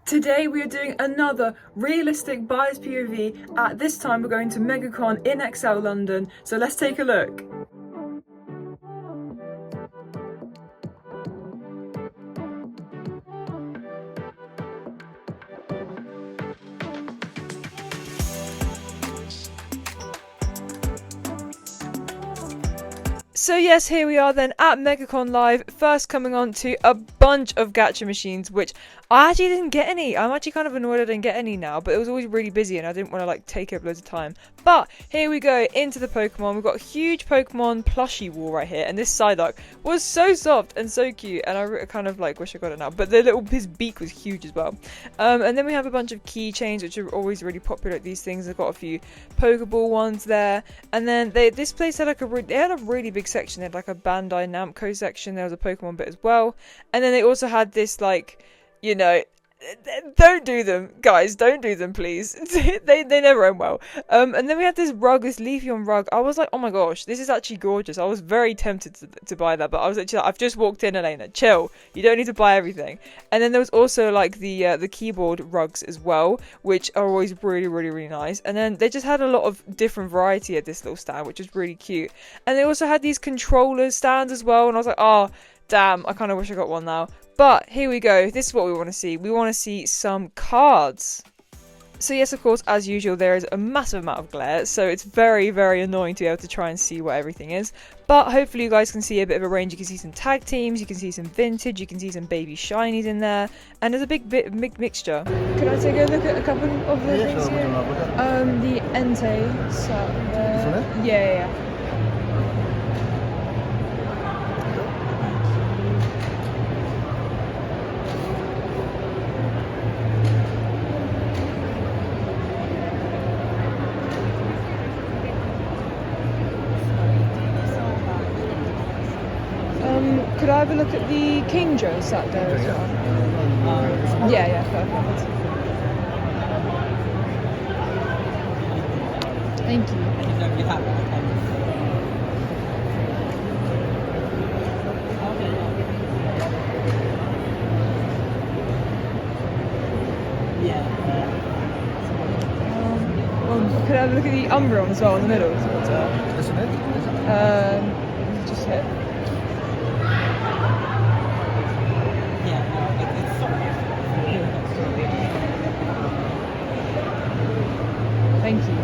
Today we are doing another realistic bias POV. At this time we're going to MegaCon in XL London, so let's take a look. So yes, here we are then at MegaCon Live, first coming on to a bunch of gacha machines, which I actually didn't get any. I'm actually kind of annoyed I didn't get any now, but it was always really busy and I didn't want to like take up loads of time. But here we go into the Pokemon. We've got a huge Pokemon plushie wall right here, and this Psyduck was so soft and so cute, and I kind of like wish I got it now, but his beak was huge as well. And then we have a bunch of keychains, which are always really popular at these things. They've got a few Pokeball ones there, and then this place had like they had a really big section. They had like a Bandai Namco section. There was a Pokemon bit as well, and then they also had this like, you know, don't do them, guys, don't do them, please. they never end well. And then we had this rug, this Leafeon rug. I was like, oh my gosh, this is actually gorgeous. I was very tempted to buy that, but I was actually like, I've just walked in, Elena, chill, you don't need to buy everything. And then there was also like the keyboard rugs as well, which are always really nice. And then they just had a lot of different variety at this little stand, which is really cute. And they also had these controller stands as well, and I was like, oh damn, I kind of wish I got one now. But here we go, this is what we want to see. We want to see some cards. So yes, of course, as usual, there is a massive amount of glare, so it's very annoying to be able to try and see what everything is. But hopefully you guys can see a bit of a range. You can see some tag teams, you can see some vintage, you can see some baby shinies in there, and there's a big mixture. Can I take a look at a couple of the things here? The Entei set there. Yeah. Could I have a look at the King Joe set there as well? Yeah, perfect. Thank you. Could I have a look at the Umbreon as well in the middle? Just hit. Thank you.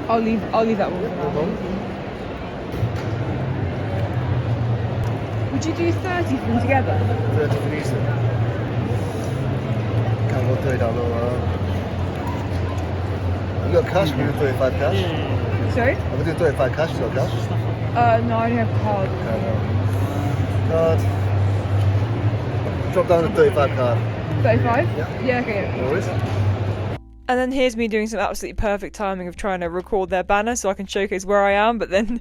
I'll leave that one for now. Would you do 30 for them together? 30 for these. Can't go $30. You got cash? We do 35 cash. Sorry? I'm gonna do 35 cash. You got cash? No, I only have card. Card. Drop down to 35 card. 35? Yeah, okay. No worries. And then here's me doing some absolutely perfect timing of trying to record their banner so I can showcase where I am, but then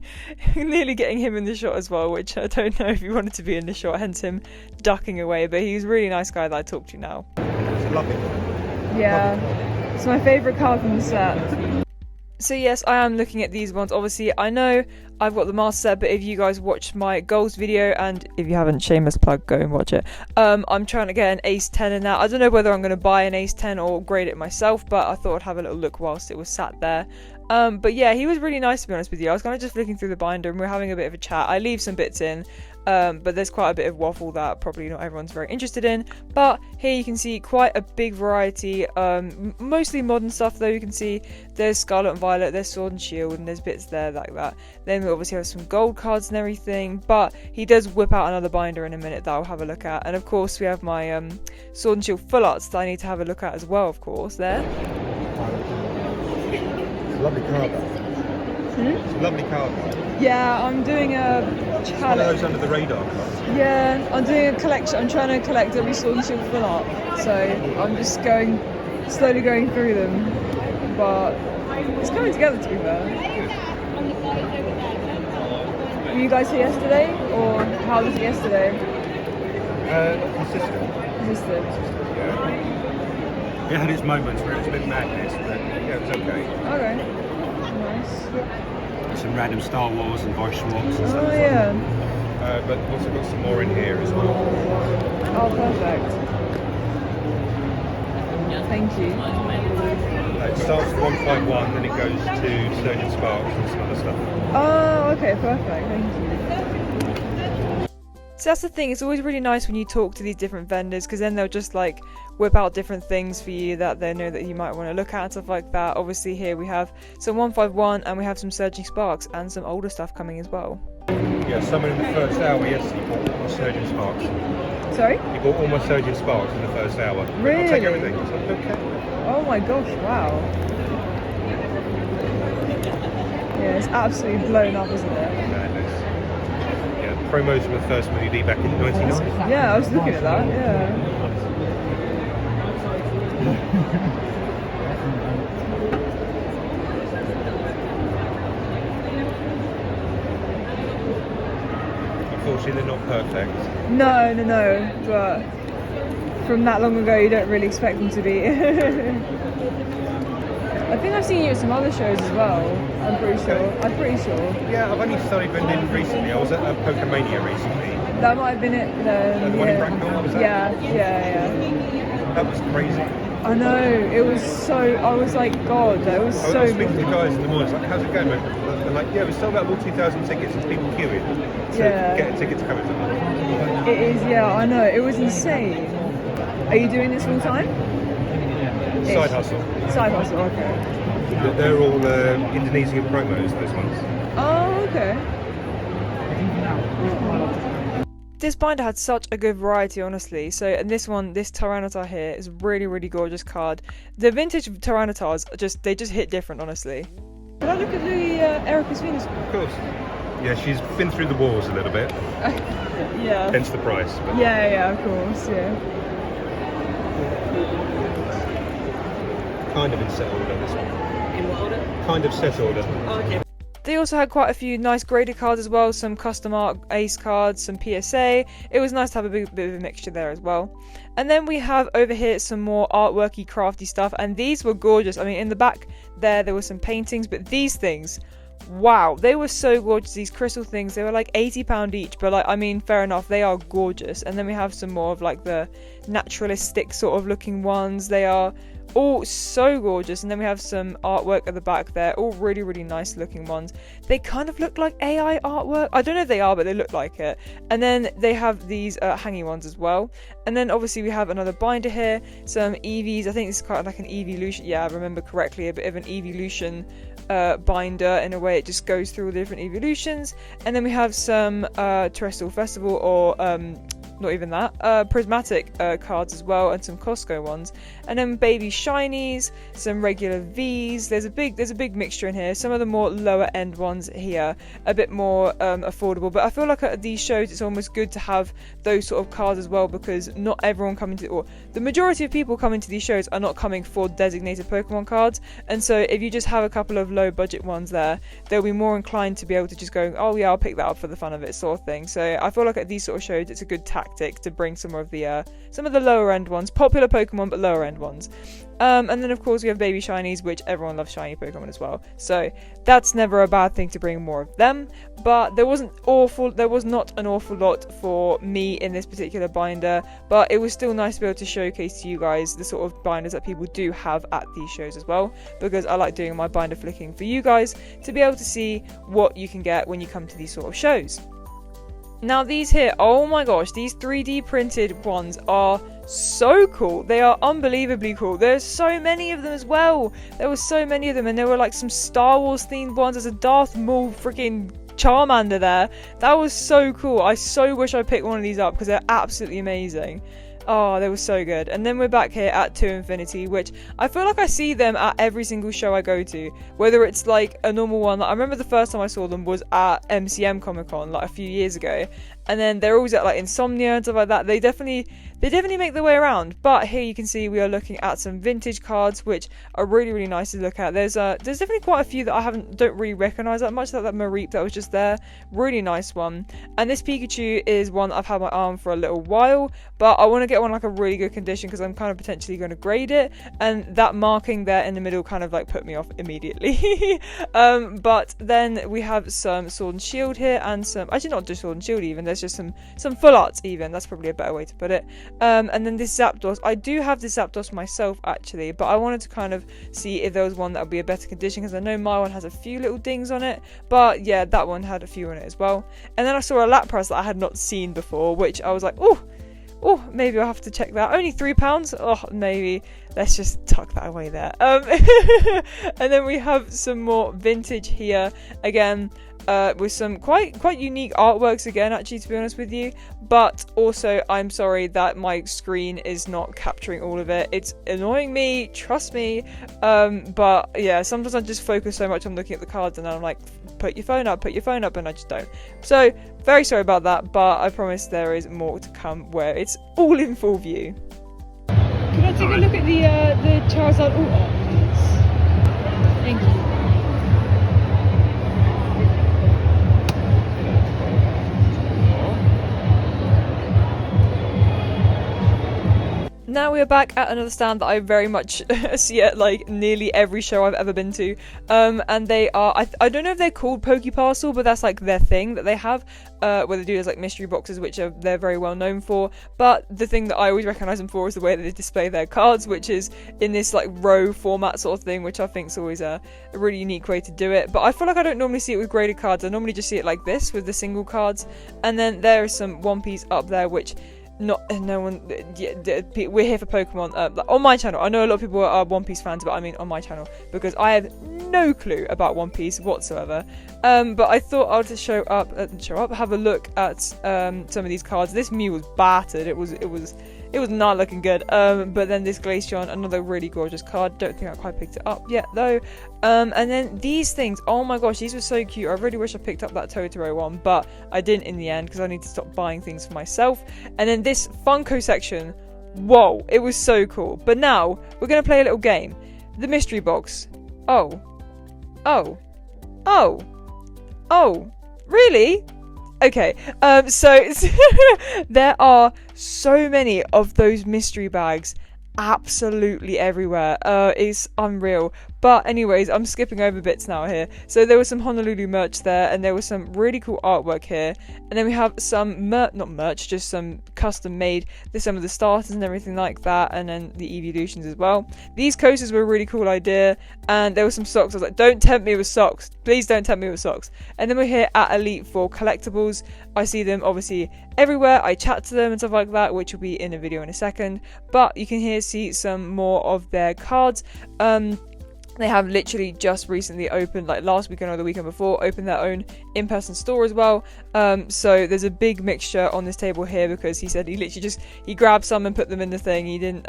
nearly getting him in the shot as well, which I don't know if he wanted to be in the shot, hence him ducking away, but he's a really nice guy that I talked to now. Lovely. Yeah, it's my favourite card from the set. So yes, I am looking at these ones. Obviously, I know I've got the master set, but if you guys watched my goals video, and if you haven't, shameless plug, go and watch it. I'm trying to get an Ace 10 in that. I don't know whether I'm going to buy an Ace 10 or grade it myself, but I thought I'd have a little look whilst it was sat there. But yeah, he was really nice, to be honest with you. I was kind of just flicking through the binder and we were having a bit of a chat. I leave some bits in, but there's quite a bit of waffle that probably not everyone's very interested in. But here you can see quite a big variety, mostly modern stuff though. You can see there's Scarlet and Violet, there's Sword and Shield, and there's bits there like that. Then we obviously have some gold cards and everything, but he does whip out another binder in a minute that I'll have a look at. And of course we have my Sword and Shield full arts that I need to have a look at as well, of course, there. Lovely card. It's a lovely card. Yeah, I'm doing a challenge. One of those under the radar cards. Yeah, I'm doing a collection. I'm trying to collect every Sword and Shield full art. So I'm just slowly going through them. But it's coming together, to be fair. Were you guys here yesterday? Or how was it yesterday? Consistent. It had its moments where it was a bit madness, but yeah, it was okay. Okay. Nice. some random Star Wars and voice swaps and stuff. Oh yeah. But also got some more in here as well. Oh, perfect. Thank you. It starts at 151, then it goes to Surgeon Sparks and some other stuff. Oh, okay, perfect. Thank you. So that's the thing, it's always really nice when you talk to these different vendors, because then they'll just like whip out different things for you that they know that you might want to look at and stuff like that. Obviously here we have some 151 and we have some Surging Sparks and some older stuff coming as well. Yeah, someone in the first hour, yes, you bought all my Surgeon Sparks. Sorry? You bought all my Surgeon Sparks in the first hour. Really? I'll take everything. I was like, okay. Oh my gosh, wow. Yeah, it's absolutely blown up, isn't it? Yeah, promos from the first movie back in '99. Yeah, I was looking at that, yeah. Unfortunately, they're not perfect. No, but from that long ago, you don't really expect them to be. I think I've seen you at some other shows as well. I'm pretty sure. Yeah, I've only started vending recently. I was at Pokemania recently. That might have been it then. The one in Bracknell, was that? Yeah. That was crazy. I know, it was so, I was like, God, that was I so was speaking to good. the guys in the morning, like, how's it going, mate? They're like, yeah, we sold out all 2,000 tickets and people queuing to get a ticket to come into them. It is, yeah, I know, it was insane. Are you doing this full time? Side hustle. Side hustle, okay. They're all Indonesian promos, those ones. Oh, okay. This binder had such a good variety, honestly. So, and this one, this Tyranitar here is a really, really gorgeous card. The vintage Tyranitars they just hit different, honestly. Did I look at the Erica's Venus? Of course. Yeah, she's been through the wars a little bit. Yeah. Hence the price. But Yeah, of course, yeah. kind of in set order, this one. In what order? Kind of set order. Oh, okay. They also had quite a few nice graded cards as well, some custom art ace cards, some PSA. It was nice to have a bit of a mixture there as well. And then we have over here some more artworky, crafty stuff, and these were gorgeous. I mean, in the back there were some paintings, but these things, wow, they were so gorgeous. These crystal things, they were like £80 each, but like, I mean, fair enough, they are gorgeous. And then we have some more of like the naturalistic sort of looking ones. They are all so gorgeous. And then we have some artwork at the back there, all really, really nice looking ones. They kind of look like AI artwork. I don't know if they are, but they look like it. And then they have these hanging ones as well. And then obviously we have another binder here, some EVs. I think this is kind of like an evolution. Yeah, I remember correctly, a bit of an evolution binder in a way. It just goes through all the different evolutions. And then we have some Terrestrial Festival, or not even that, prismatic cards as well, and some Costco ones, and then baby shinies, some regular V's. There's a big mixture in here. Some of the more lower end ones here, a bit more affordable, but I feel like at these shows it's almost good to have those sort of cards as well, because not everyone coming to, or the majority of people coming to these shows are not coming for designated Pokemon cards, and so if you just have a couple of low budget ones there, they'll be more inclined to be able to just go, oh yeah, I'll pick that up for the fun of it, sort of thing. So I feel like at these sort of shows it's a good tactic to bring some of the lower end ones, popular Pokemon but lower end ones. And then of course we have baby shinies, which everyone loves shiny Pokemon as well, so that's never a bad thing to bring more of them. But there was not an awful lot for me in this particular binder, but it was still nice to be able to showcase to you guys the sort of binders that people do have at these shows as well, because I like doing my binder flicking for you guys to be able to see what you can get when you come to these sort of shows. Now these here, oh my gosh, these 3D printed ones are so cool. They are unbelievably cool. There's so many of them as well. There were so many of them, and there were like some Star Wars themed ones. There's a Darth Maul freaking Charmander there. That was so cool. I so wish I picked one of these up because they're absolutely amazing. Oh, they were so good. And then we're back here at 2 Infinity, which I feel like I see them at every single show I go to, whether it's like a normal one. Like, I remember the first time I saw them was at MCM Comic Con like a few years ago, and then they're always at like Insomnia and stuff like that. They definitely make their way around. But here you can see we are looking at some vintage cards, which are really nice to look at. There's definitely quite a few that I don't really recognise that much, like that Mareep that was just there, really nice one. And this Pikachu is one that I've had my arm for a little while, but I want to get one like a really good condition because I'm kind of potentially going to grade it, and that marking there in the middle kind of like put me off immediately. But then we have some Sword and Shield here, and some, actually not just Sword and Shield even, there's just some full arts even, that's probably a better way to put it. And then this Zapdos, I do have this Zapdos myself actually, but I wanted to kind of see if there was one that would be a better condition, because I know my one has a few little dings on it, but yeah, that one had a few on it as well. And then I saw a Lapras that I had not seen before, which I was like, oh, maybe I'll have to check that. Only £3. Oh, maybe. Let's just tuck that away there. And then we have some more vintage here. Again, with some quite unique artworks again, actually, to be honest with you. But also, I'm sorry that my screen is not capturing all of it. It's annoying me, trust me. But yeah, sometimes I just focus so much on looking at the cards, and then I'm like, put your phone up, and I just don't. So, very sorry about that, but I promise there is more to come where it's all in full view. Can I take a look at the Charizard Alt Art, please? Thank you. Now we are back at another stand that I very much see at like nearly every show I've ever been to, and they are, I don't know if they're called Poke Parcel, but that's like their thing that they have, where they do is like mystery boxes, which they're very well known for. But the thing that I always recognise them for is the way that they display their cards, which is in this like row format sort of thing, which I think is always a really unique way to do it. But I feel like I don't normally see it with graded cards. I normally just see it like this with the single cards, and then there is some One Piece up there, which we're here for Pokemon. On my channel, I know a lot of people are One Piece fans, but I mean on my channel, because I have no clue about One Piece whatsoever. But I thought I'll just have a look at some of these cards. This Mew was battered. It was not looking good. But then this Glaceon, another really gorgeous card. Don't think I quite picked it up yet though. And then these things, oh my gosh, these were so cute. I really wish I picked up that Totoro one, but I didn't in the end because I need to stop buying things for myself. And then this Funko section, whoa, it was so cool. But now we're gonna play a little game. The mystery box. Oh, really? Okay, so there are so many of those mystery bags absolutely everywhere. It's unreal. But anyways, I'm skipping over bits now here. So there was some Honolulu merch there, and there was some really cool artwork here. And then we have some not merch, just some custom made. There's some of the starters and everything like that, and then the evolutions as well. These coasters were a really cool idea, and there were some socks. I was like, don't tempt me with socks. Please don't tempt me with socks. And then we're here at Elite for collectibles. I see them obviously everywhere. I chat to them and stuff like that, which will be in a video in a second. But you can here see some more of their cards. They have literally just recently opened, like last weekend or the weekend before, opened their own in-person store as well. So there's a big mixture on this table here, because he said he literally he grabbed some and put them in the thing. He didn't,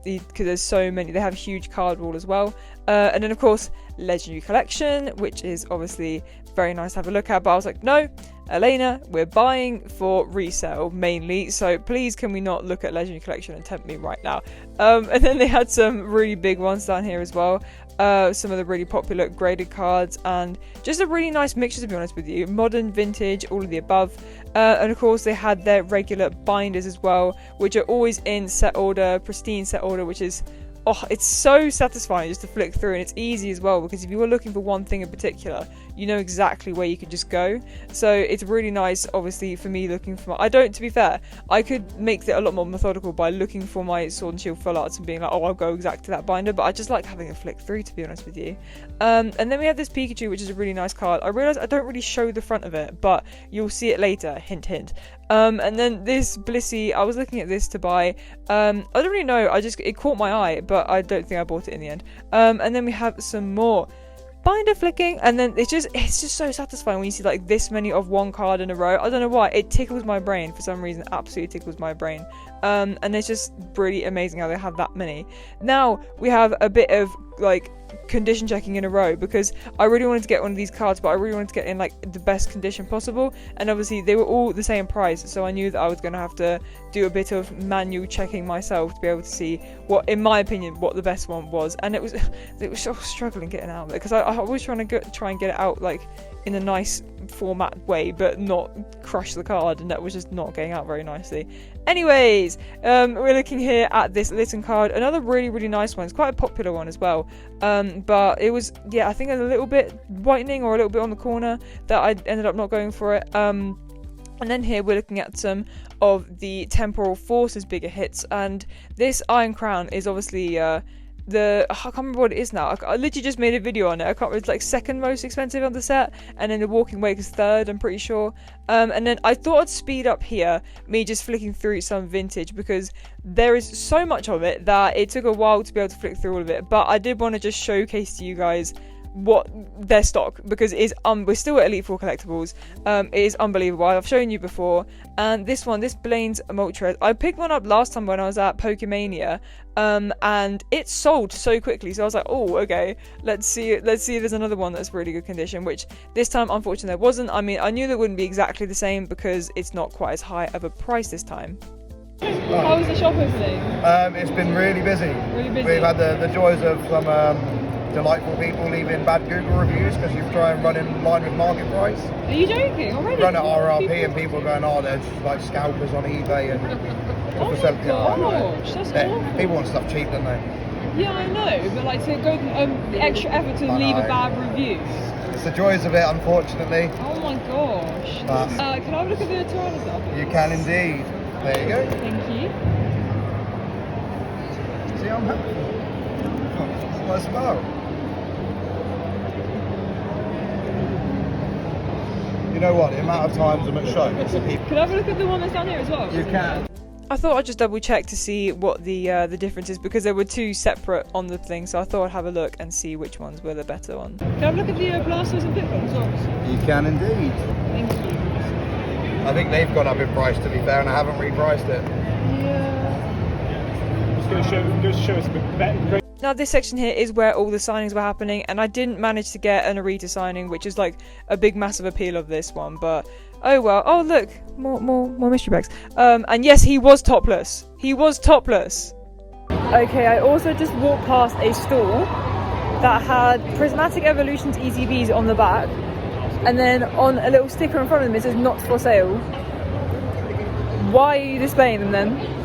because there's so many. They have a huge card wall as well. And then of course, Legendary Collection, which is obviously very nice to have a look at. But I was like, no, Elena, we're buying for resale mainly, so please can we not look at Legendary Collection and tempt me right now. And then they had some really big ones down here as well. Some of the really popular graded cards, and just a really nice mixture, to be honest with you. Modern, vintage, all of the above. And of course they had their regular binders as well, which are always in set order, pristine set order, which is, oh, it's so satisfying just to flick through, and it's easy as well, because if you were looking for one thing in particular, you know exactly where you could just go. So it's really nice, obviously, for me looking for to be fair, I could make it a lot more methodical by looking for my Sword and Shield full arts and being like, oh, I'll go exact to that binder, but I just like having a flick through, to be honest with you. And then we have this Pikachu, which is a really nice card. I realise I don't really show the front of it, but you'll see it later, hint hint. And then this Blissey, I was looking at this to buy. I don't really know, it caught my eye, but I don't think I bought it in the end. And then we have some more binder flicking, and then it's just so satisfying when you see like this many of one card in a row. I don't know why, it tickles my brain for some reason, absolutely tickles my brain. And it's just really amazing how they have that many. Now we have a bit of like condition checking in a row because I really wanted to get one of these cards, but I really wanted to get in like the best condition possible, and obviously they were all the same price, so I knew that I was going to have to do a bit of manual checking myself to be able to see what, in my opinion, what the best one was. And it was so struggling getting out of it because I was trying to try and get it out like in a nice format way, but not crush the card, and that was just not getting out very nicely. Anyways, we're looking here at this Litten card, another really nice one. It's quite a popular one as well, but it was, yeah, I think a little bit whitening or a little bit on the corner that I ended up not going for it. And then here we're looking at some of the Temporal Forces bigger hits, and this Iron Crown is obviously I can't remember what it is now. I literally just made a video on it. I can't remember, it's like second most expensive on the set, and then the Walking Wake is third, I'm pretty sure. And then I thought I'd speed up here, me just flicking through some vintage, because there is so much of it that it took a while to be able to flick through all of it. But I did want to just showcase to you guys what their stock, because it is we're still at Elite 4 collectibles. It is unbelievable. I've shown you before, and this Blaine's Moltres, I picked one up last time when I was at Pokemania, and it sold so quickly, so I was like, oh, okay, let's see if there's another one that's really good condition, which this time unfortunately there wasn't. I mean, I knew that wouldn't be exactly the same because it's not quite as high of a price this time. How was the shop opening? It's been really busy. Really busy. We've had the joys of some delightful people leaving bad Google reviews because you try and run in line with market price. Are you joking already? Run at RRP and people going, oh, they're just like scalpers on eBay and Oh my gosh, that's awful. People want stuff cheap, don't they? Yeah, I know, but like to go the extra effort to leave a bad review. It's the joys of it, unfortunately. Oh my gosh. Can I have a look at the Tyranitar? You can indeed. There you go. Thank you. See, I'm happy. What's that about? You know what? The amount of times I'm at shows, people. Can I have a look at the one that's down here as well? You can. I thought I'd just double check to see what the difference is, because there were two separate on the thing, so I thought I'd have a look and see which ones were the better ones. Can I have a look at the Blasters and Pitbull as well? You can indeed. Thank you. I think they've gone up in price, to be fair, and I haven't repriced it. Yeah. Just going to show us a bit better. Now this section here is where all the signings were happening, and I didn't manage to get an Arita signing, which is like a big massive appeal of this one, but oh well. Oh look, more mystery bags. And yes, he was topless. He was topless. Okay, I also just walked past a store that had Prismatic Evolutions ETBs on the back, and then on a little sticker in front of them it says not for sale. Why are you displaying them then?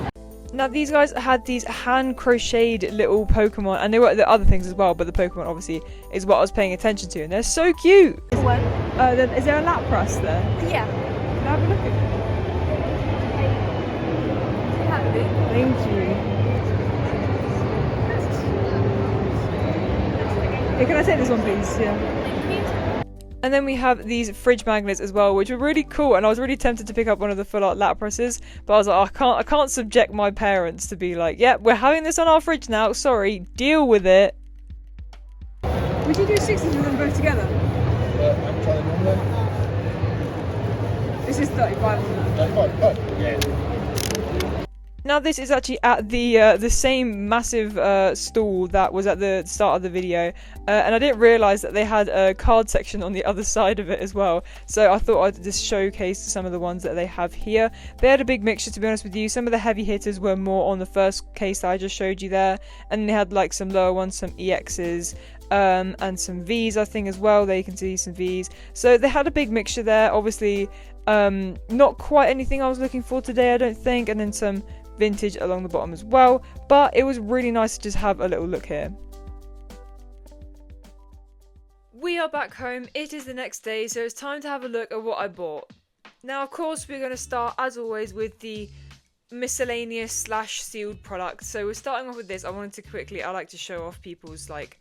Now these guys had these hand crocheted little Pokemon, and they were the other things as well, but the Pokemon obviously is what I was paying attention to, and they're so cute. When? Is there a Lapras there? Yeah. Can I have a look at it? Thank you. Hey, can I take this one please? Yeah. And then we have these fridge magnets as well, which were really cool, and I was really tempted to pick up one of the full art Laprases, but I was like, oh, I can't subject my parents to be like, yeah, we're having this on our fridge now, sorry, deal with it. Would you do 60s with them both together? This is 35 on that. Yeah. Now this is actually at the same massive stall that was at the start of the video, and I didn't realise that they had a card section on the other side of it as well, so I thought I'd just showcase some of the ones that they have here. They had a big mixture, to be honest with you. Some of the heavy hitters were more on the first case that I just showed you there, and they had like some lower ones, some EXs, and some Vs I think as well. There you can see some Vs, so they had a big mixture there. Obviously not quite anything I was looking for today, I don't think, and then some vintage along the bottom as well, but it was really nice to just have a little look here. We are back home. It is the next day, so it's time to have a look at what I bought. Now of course we're going to start as always with the miscellaneous / sealed products. So we're starting off with this. I like to show off people's like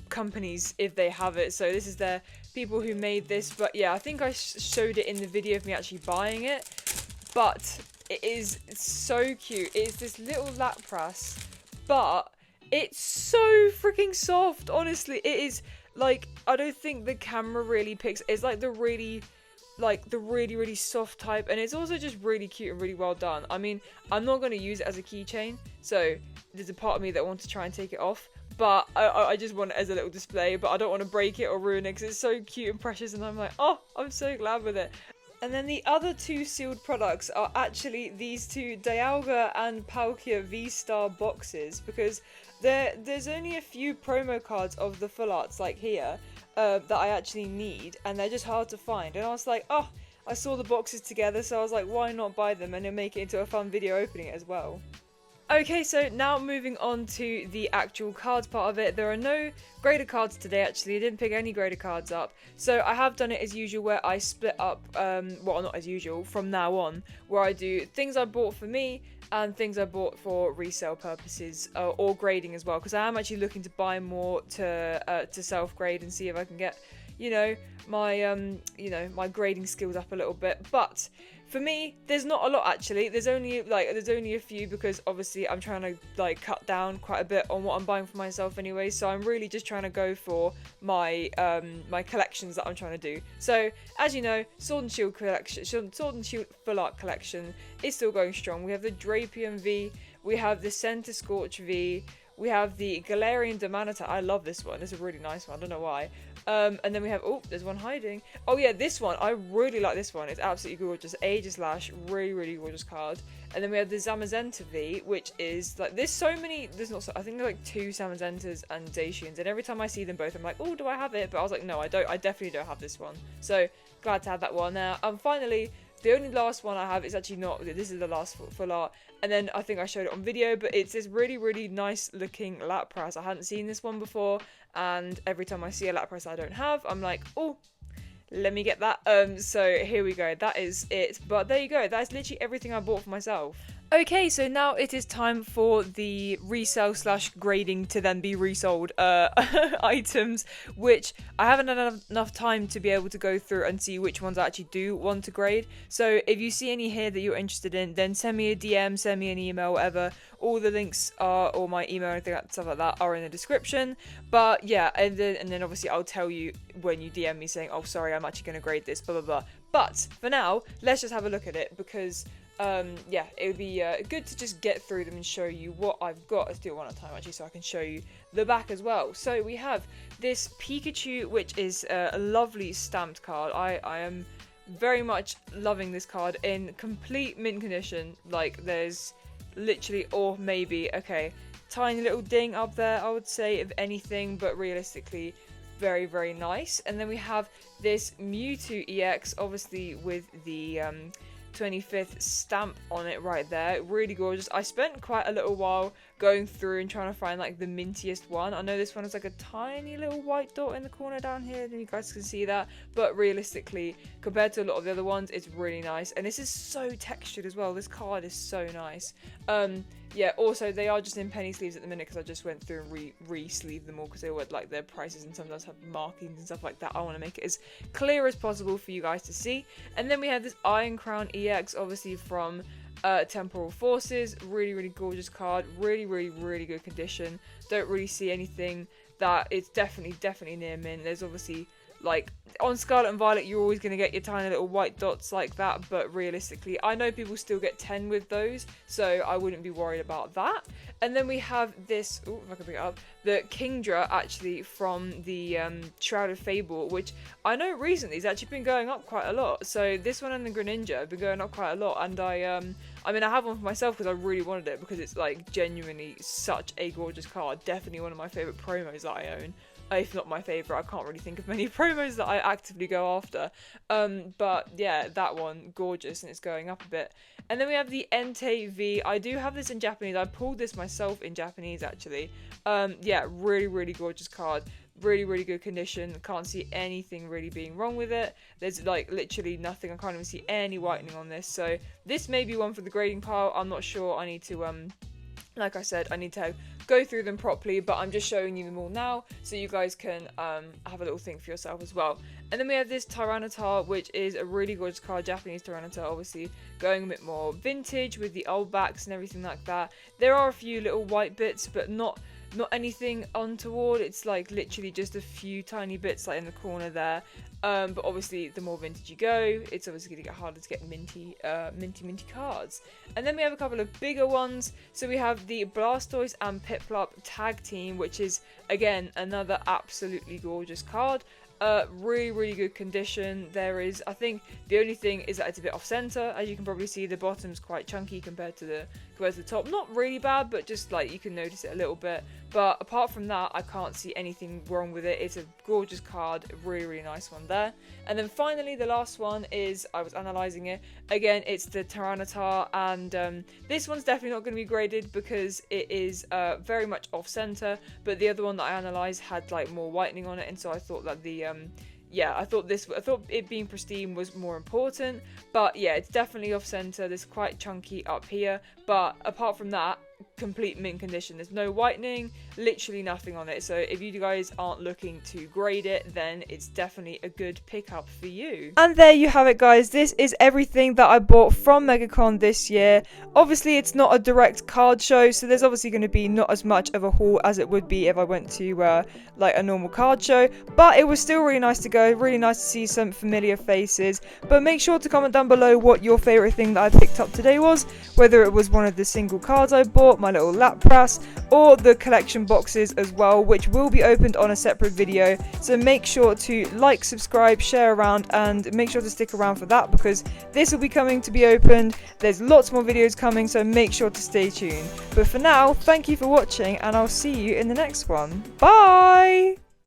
companies if they have it. So this is their people who made this, but yeah, I think I showed it in the video of me actually buying it, but it's so cute. It's this little Lapras, but it's so freaking soft. Honestly, it is like, I don't think the camera really picks. It's like the really soft type, and it's also just really cute and really well done. I mean, I'm not going to use it as a keychain, so there's a part of me that wants to try and take it off, but I just want it as a little display, but I don't want to break it or ruin it because it's so cute and precious, and I'm like, oh, I'm so glad with it. And then the other two sealed products are actually these two Dialga and Palkia V-Star boxes, because there's only a few promo cards of the full arts like here that I actually need, and they're just hard to find. And I was like, oh, I saw the boxes together, so I was like, why not buy them and then make it into a fun video opening it as well. Okay, so now moving on to the actual cards part of it. There are no graded cards today, actually. I didn't pick any graded cards up. So I have done it as usual, where I split up, well, not as usual, from now on, where I do things I bought for me and things I bought for resale purposes, or grading as well, because I am actually looking to buy more to self-grade and see if I can get, my grading skills up a little bit. But for me, there's not a lot actually. There's only a few, because obviously I'm trying to cut down quite a bit on what I'm buying for myself anyway. So I'm really just trying to go for my my collections that I'm trying to do. So as you know, Sword and Shield full art collection is still going strong. We have the Drapion V, we have the Center Scorch V, we have the Galarian Demanita. I love this one. It's a really nice one. I don't know why. And then we have, oh, there's one hiding. Oh yeah, this one. I really like this one. It's absolutely gorgeous. Aegislash, really, really gorgeous card. And then we have the Zamazenta V, which is like, there's so many, I think there's like 2 Zamazentas and Dacians. And every time I see them both, I'm like, oh, do I have it? But I was like, no, I don't. I definitely don't have this one. So glad to have that one now. And finally, the only last one I have is actually not, this is the last full art, and then I think I showed it on video, but it's this really, really nice looking Lapras. I hadn't seen this one before, and every time I see a Lapras I don't have, I'm like, oh, let me get that. So here we go, that is it. But there you go, that's literally everything I bought for myself. Okay, so now it is time for the resale / grading to then be resold items, which I haven't had enough time to be able to go through and see which ones I actually do want to grade. So if you see any here that you're interested in, then send me a DM, send me an email, whatever. All the links are, or my email, anything stuff like that, are in the description. But yeah, and then obviously I'll tell you when you DM me saying, oh sorry, I'm actually going to grade this, blah blah blah. But for now, let's just have a look at it, because yeah, it would be good to just get through them and show you what I've got. Let's do it one at a time actually, so I can show you the back as well. So we have this Pikachu, which is a lovely stamped card. I am very much loving this card in complete mint condition. Like, there's literally, or maybe, okay, tiny little ding up there, I would say, if anything, but realistically very, very nice. And then we have this Mewtwo EX, obviously with the 25th stamp on it right there. Really gorgeous. I spent quite a little while going through and trying to find like the mintiest one. I know this one is like a tiny little white dot in the corner down here, and you guys can see that, but realistically compared to a lot of the other ones, it's really nice. And this is so textured as well. This card is so nice. Yeah, also they are just in penny sleeves at the minute because I just went through and re-sleeved them all because they were like their prices and sometimes have markings and stuff like that. I want to make it as clear as possible for you guys to see. And then we have this Iron Crown EX, obviously from Temporal Forces. Really, really gorgeous card. Really, really, really good condition. Don't really see anything that it's definitely near mint. There's obviously, like, on Scarlet and Violet, you're always going to get your tiny little white dots like that, but realistically, I know people still get 10 with those, so I wouldn't be worried about that. And then we have this, oh, if I can pick it up, the Kingdra, actually, from the Shrouded Fable, which I know recently has actually been going up quite a lot. So this one and the Greninja have been going up quite a lot, and I mean, I have one for myself because I really wanted it, because it's, like, genuinely such a gorgeous card. Definitely one of my favourite promos that I own. If not my favourite, I can't really think of many promos that I actively go after. But yeah, that one, gorgeous, and it's going up a bit. And then we have the Entei V. I do have this in Japanese. I pulled this myself in Japanese, actually. Yeah, really, really gorgeous card. Really, really good condition. Can't see anything really being wrong with it. There's like literally nothing. I can't even see any whitening on this. So this may be one for the grading pile. I'm not sure. I need to like I said, I need to go through them properly, but I'm just showing you them all now so you guys can have a little think for yourself as well. And then we have this Tyranitar, which is a really gorgeous card, Japanese Tyranitar, obviously going a bit more vintage with the old backs and everything like that. There are a few little white bits, but not not anything untoward. It's like literally just a few tiny bits like in the corner there. But obviously the more vintage you go, it's obviously going to get harder to get minty cards. And then we have a couple of bigger ones. So we have the Blastoise and Piplup tag team, which is again another absolutely gorgeous card. Really good condition. There is, I think the only thing is that it's a bit off center. As you can probably see, the bottom's quite chunky compared to the top. Not really bad, but just like you can notice it a little bit. But apart from that, I can't see anything wrong with it. It's a gorgeous card, a really nice one there. And then finally, the last one is, I was analysing it. Again, it's the Tyranitar, and this one's definitely not going to be graded because it is very much off center. But the other one that I analysed had like more whitening on it, and so I thought that the I thought it being pristine was more important. But yeah, it's definitely off center. It's quite chunky up here, but apart from that, complete mint condition. There's no whitening, literally nothing on it. So if you guys aren't looking to grade it, then it's definitely a good pickup for you. And there you have it, guys. This is everything that I bought from MegaCon this year. Obviously it's not a direct card show, so there's obviously going to be not as much of a haul as it would be if I went to like a normal card show, but it was still really nice to go, really nice to see some familiar faces. But make sure to comment down below what your favorite thing that I picked up today was, whether it was one of the single cards I bought, my little Lapras, or the collection boxes as well, which will be opened on a separate video. So make sure to like, subscribe, share around, and make sure to stick around for that because this will be coming to be opened. There's lots more videos coming, so make sure to stay tuned. But for now, thank you for watching, and I'll see you in the next one. Bye!